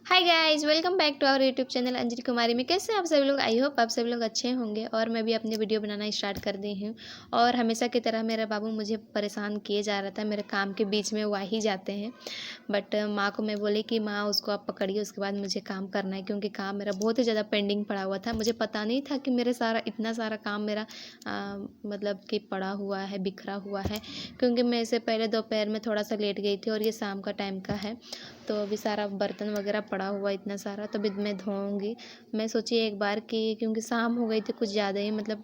Hi guys, welcome back to our YouTube channel Anjali Kumari में। कैसे हैं आप सभी लोग? आई होप आप सभी लोग अच्छे होंगे। और मैं भी अपने वीडियो बनाना स्टार्ट कर दी हूँ। और हमेशा की तरह मेरा बाबू मुझे परेशान किए जा रहा था। मेरे काम के बीच में वो आ ही जाते हैं। बट माँ को मैं बोली कि माँ उसको आप पकड़िए, उसके बाद मुझे काम करना है, क्योंकि काम मेरा बहुत ही ज़्यादा पेंडिंग पड़ा हुआ था। मुझे पता नहीं था कि मेरे सारा इतना सारा काम मेरा मतलब कि पड़ा हुआ है, बिखरा हुआ है। क्योंकि मैं इससे पहले दोपहर में थोड़ा सा लेट गई थी और ये शाम का टाइम का है। तो अभी सारा बर्तन वगैरह पड़ा हुआ इतना सारा, तो अभी मैं धोऊँगी। मैं सोची एक बार कि क्योंकि शाम हो गई थी कुछ ज़्यादा ही, मतलब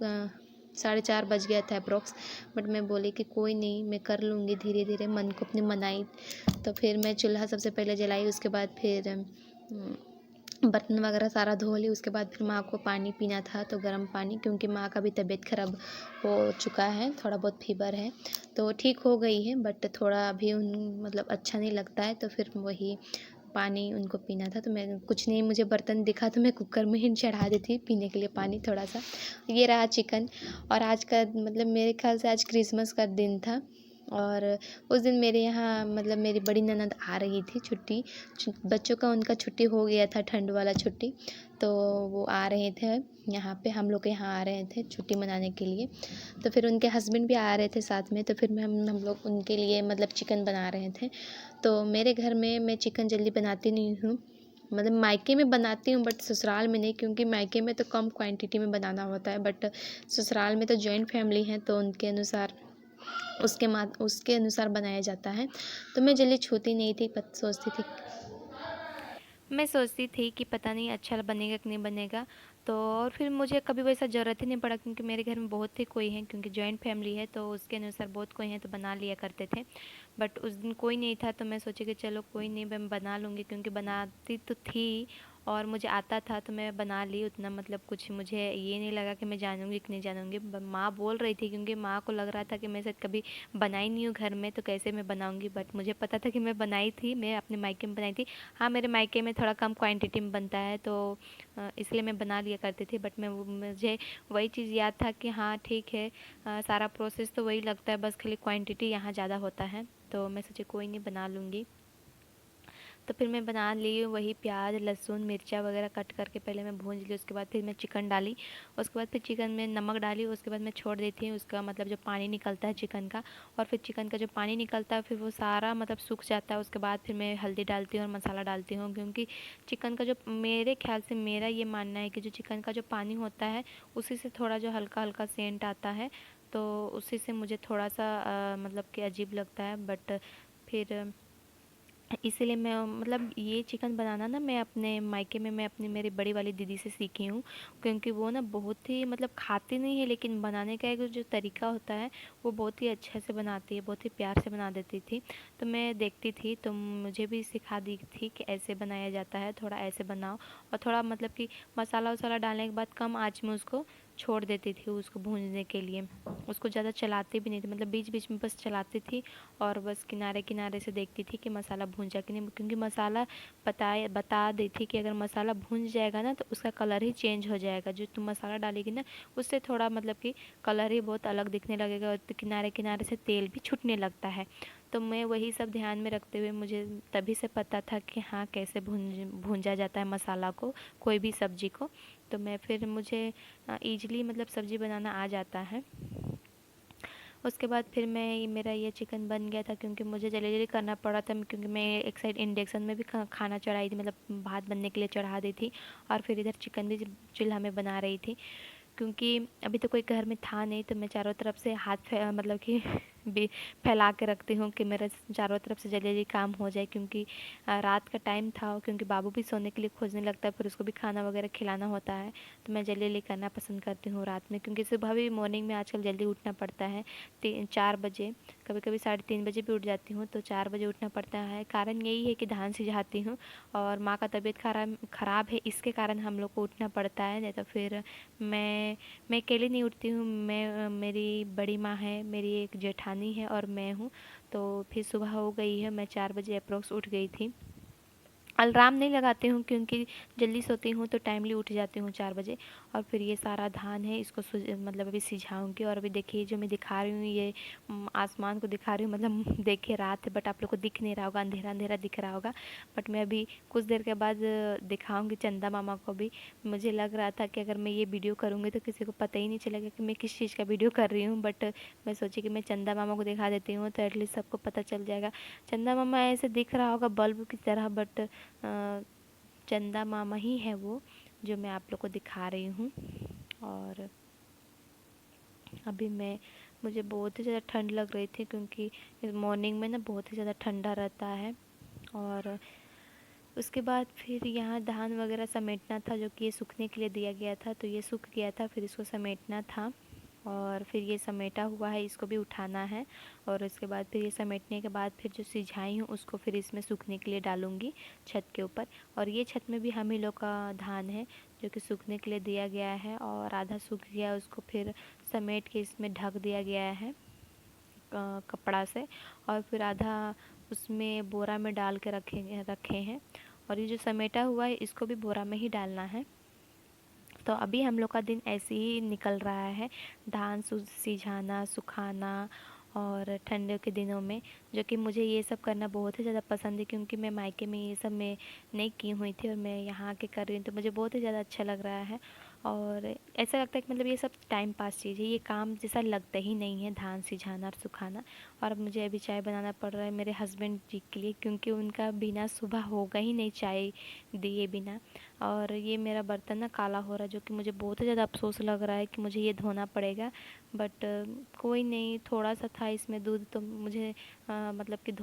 4:30 बज गया था अप्रॉक्स। बट मैं बोली कि कोई नहीं, मैं कर लूँगी धीरे धीरे, मन को अपनी मनाई। तो फिर मैं चूल्हा सबसे पहले जलाई, उसके बाद फिर बर्तन वगैरह सारा धो ली। उसके बाद फिर माँ को पानी पीना था, तो गर्म पानी, क्योंकि माँ का भी तबीयत ख़राब हो चुका है, थोड़ा बहुत फीवर है। तो ठीक हो गई है बट थोड़ा अभी उन मतलब अच्छा नहीं लगता है, तो फिर वही पानी उनको पीना था। तो मैं कुछ नहीं, मुझे बर्तन दिखा तो मैं कुकर में ही चढ़ा दी थी पीने के लिए पानी थोड़ा सा। ये रहा चिकन। और आज का मतलब मेरे ख्याल से आज क्रिसमस का दिन था। और उस दिन मेरे यहाँ मतलब मेरी बड़ी ननद आ रही थी, छुट्टी बच्चों का उनका छुट्टी हो गया था, ठंड वाला छुट्टी। तो वो आ रहे थे यहाँ पे, हम लोग के यहाँ आ रहे थे छुट्टी मनाने के लिए। तो फिर उनके हस्बैंड भी आ रहे थे साथ में, तो फिर मैं हम लोग उनके लिए मतलब चिकन बना रहे थे। तो मेरे घर में मैं चिकन जल्दी बनाती नहीं हूँ, मतलब मायके में बनाती हूँ बट ससुराल में नहीं, क्योंकि मायके में तो कम क्वांटिटी में बनाना होता है। बट ससुराल में तो जॉइंट फैमिली है, तो उनके अनुसार उसके अनुसार बनाया जाता है। तो मैं जल्दी छूती नहीं थी, मैं सोचती थी कि पता नहीं अच्छा बनेगा कि नहीं बनेगा। तो और फिर मुझे कभी वैसा ज़रूरत ही नहीं पड़ा, क्योंकि मेरे घर में बहुत ही कोई हैं, क्योंकि जॉइंट फैमिली है तो उसके अनुसार बहुत कोई हैं, तो बना लिया करते थे। बट उस दिन कोई नहीं था, तो मैं सोची कि चलो कोई नहीं, मैं बना लूँगी, क्योंकि बनाती तो थी और मुझे आता था, तो मैं बना ली उतना। मतलब कुछ मुझे ये नहीं लगा कि मैं जानूँगी कि नहीं जानूँगी। माँ बोल रही थी, क्योंकि माँ को लग रहा था कि मैं शायद कभी बनाई नहीं हूँ घर में, तो कैसे मैं बनाऊँगी। बट मुझे पता था कि मैं बनाई थी, मैं अपने मायके में बनाई थी। हाँ, मेरे मायके में थोड़ा कम क्वांटिटी में बनता है, तो इसलिए मैं बना लिया करती थी। बट मुझे वही चीज़ याद था कि हाँ ठीक है, सारा प्रोसेस तो वही लगता है, बस खाली क्वांटिटी यहाँ ज़्यादा होता है। तो मैं सोची कोई नहीं, बना लूँगी। तो फिर मैं बना ली वही प्याज लहसुन मिर्चा वगैरह कट करके पहले मैं भून ली। उसके बाद फिर मैं चिकन डाली। उसके बाद फिर चिकन में नमक डाली। उसके बाद मैं छोड़ देती हूँ उसका मतलब जो पानी निकलता है चिकन का। और फिर चिकन का जो पानी निकलता है फिर वो सारा मतलब सूख जाता है। उसके बाद फिर मैं हल्दी डालती हूँ और मसाला डालती हूँ, क्योंकि चिकन का जो मेरे ख्याल से मेरा ये मानना है कि जो चिकन का जो पानी होता है उसी से थोड़ा जो हल्का हल्का सेंट आता है, तो उसी से मुझे थोड़ा सा मतलब कि अजीब लगता है। बट फिर इसीलिए मैं मतलब ये चिकन बनाना ना मैं अपने मायके में मैं अपनी मेरी बड़ी वाली दीदी से सीखी हूँ, क्योंकि वो ना बहुत ही मतलब खाती नहीं है, लेकिन बनाने का एक जो तरीका होता है वो बहुत ही अच्छे से बनाती है, बहुत ही प्यार से बना देती थी। तो मैं देखती थी तो मुझे भी सिखा दी थी कि ऐसे बनाया जाता है, थोड़ा ऐसे बनाओ। और थोड़ा मतलब कि मसाला वसाला डालने के बाद कम आँच में उसको छोड़ देती थी उसको भूनने के लिए। उसको ज़्यादा चलाती भी नहीं थी, मतलब बीच बीच में बस चलाती थी और बस किनारे किनारे से देखती थी कि मसाला भून कि नहीं, क्योंकि मसाला बता दी थी कि अगर मसाला भून जाएगा ना तो उसका कलर ही चेंज हो जाएगा। जो तुम मसाला डालेगी ना उससे थोड़ा मतलब कि कलर ही बहुत अलग दिखने लगेगा, और तो किनारे किनारे से तेल भी छूटने लगता है। तो मैं वही सब ध्यान में रखते हुए मुझे तभी से पता था कि हाँ कैसे भूंजा जाता है मसाला को, कोई भी सब्ज़ी को। तो मैं फिर मुझे ईज़िली मतलब सब्ज़ी बनाना आ जाता है। उसके बाद फिर मैं मेरा ये चिकन बन गया था, क्योंकि मुझे जल्दी जल्दी करना पड़ा था, क्योंकि मैं एक साइड इंडक्शन में भी खाना चढ़ाई थी, मतलब भात बनने के लिए चढ़ा दी थी। और फिर इधर चिकन भी चूल्हा में बना रही थी, क्योंकि अभी तो कोई घर में था नहीं, तो मैं चारों तरफ से मतलब कि भी फैला के रखती हूँ कि मेरे चारों तरफ से जल्दी जल्दी काम हो जाए, क्योंकि रात का टाइम था और क्योंकि बाबू भी सोने के लिए खोजने लगता है, फिर उसको भी खाना वगैरह खिलाना होता है। तो मैं जल्दी जल्दी करना पसंद करती हूँ रात में, क्योंकि सुबह भी मॉर्निंग में आजकल जल्दी उठना पड़ता है, 4 बजे, कभी कभी 3:30 बजे भी उठ जाती हूँ। तो 4 बजे उठना पड़ता है, कारण यही है कि धान सिझाती हूँ और माँ का तबीयत खराब है, इसके कारण हम लोग को उठना पड़ता है। नहीं तो फिर मैं अकेले नहीं उठती हूँ, मैं मेरी बड़ी माँ है, मेरी एक जेठानी है और मैं हूँ। तो फिर सुबह हो गई है, मैं 4 बजे अप्रोक्स उठ गई थी। अलार्म नहीं लगाती हूँ क्योंकि जल्दी सोती हूँ तो टाइमली उठ जाती हूँ 4 बजे। और फिर ये सारा धान है इसको मतलब अभी सिझाऊँगी। और अभी देखिए जो मैं दिखा रही हूँ ये आसमान को दिखा रही हूँ, मतलब देखिए रात है बट आप लोग को दिख नहीं रहा होगा, अंधेरा अंधेरा दिख रहा होगा। बट मैं अभी कुछ देर के बाद दिखाऊँगी चंदा मामा को भी। मुझे लग रहा था कि अगर मैं ये वीडियो करूँगी तो किसी को पता ही नहीं चलेगा कि मैं किस चीज़ का वीडियो कर रही हूँ, बट मैं सोची कि मैं चंदा मामा को दिखा देती हूँ तो एटलीस्ट सबको पता चल जाएगा। चंदा मामा ऐसे दिख रहा होगा बल्ब की तरह, बट चंदा मामा ही है वो जो मैं आप लोग को दिखा रही हूँ। और अभी मैं मुझे बहुत ही ज़्यादा ठंड लग रही थी क्योंकि मॉर्निंग में ना बहुत ही ज़्यादा ठंडा रहता है। और उसके बाद फिर यहाँ धान वगैरह समेटना था जो कि ये सूखने के लिए दिया गया था, तो ये सूख गया था, फिर इसको समेटना था। और फिर ये समेटा हुआ है, इसको भी उठाना है। और उसके बाद फिर ये समेटने के बाद फिर जो सिझाई हूँ उसको फिर इसमें सूखने के लिए डालूँगी छत के ऊपर। और ये छत में भी हम ही लोग का धान है जो कि सूखने के लिए दिया गया है, और आधा सूख गया उसको फिर समेट के इसमें ढक दिया गया है कपड़ा से। और फिर आधा उसमें बोरा में डाल के रखे हैं। और ये जो समेटा हुआ है इसको भी बोरा में ही डालना है। तो अभी हम लोग का दिन ऐसे ही निकल रहा है, धान सिझाना सुखाना और ठंडियों के दिनों में, जो कि मुझे ये सब करना बहुत ही ज़्यादा पसंद है क्योंकि मैं मायके में ये सब मैं नहीं की हुई थी और मैं यहाँ आके कर रही हूँ तो मुझे बहुत ही ज़्यादा अच्छा लग रहा है। और ऐसा लगता है कि मतलब ये सब टाइम पास चीज़ है, ये काम जैसा लगता ही नहीं है धान सिझाना और सुखाना। और अब मुझे अभी चाय बनाना पड़ रहा है मेरे हस्बैंड जी के लिए क्योंकि उनका बिना सुबह होगा ही नहीं चाय दिए बिना। और ये मेरा बर्तन ना काला हो रहा है जो कि मुझे बहुत ही ज़्यादा अफ़सोस लग रहा है कि मुझे ये धोना पड़ेगा। बट कोई नहीं, थोड़ा सा था इसमें दूध तो मुझे मतलब कि धो